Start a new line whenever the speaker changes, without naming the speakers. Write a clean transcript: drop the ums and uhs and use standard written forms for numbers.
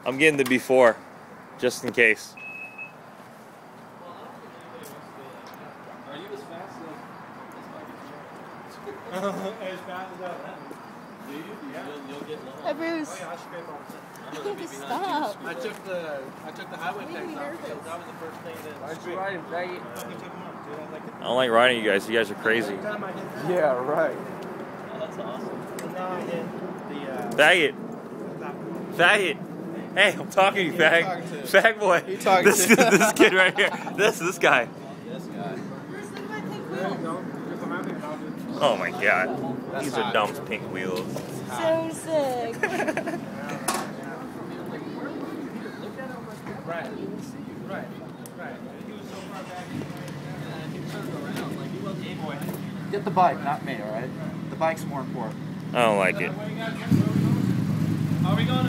I'm getting the before, just in case.
Are you as fast as fast as that? Do you? Yeah. You'll get low.
Hey, Bruce.
Oh, yeah, I scrape all the time.
I need to stop.
I took the highway tax off because that was the first thing that.
Why'd you ride him, faggot?
I don't like riding you guys. You guys are crazy.
Yeah, right.
Oh, that's awesome. Now I hit the.
Faggot. Faggot. Hey, I'm talking to you, fag. Fag boy. This kid right here. This guy.
This guy.
Oh my god. These are dumb pink wheels.
So sick.
Right. He was so far back. He turned around like he was a boy.
Get the bike, not me, alright? The bike's more important.
I don't like it.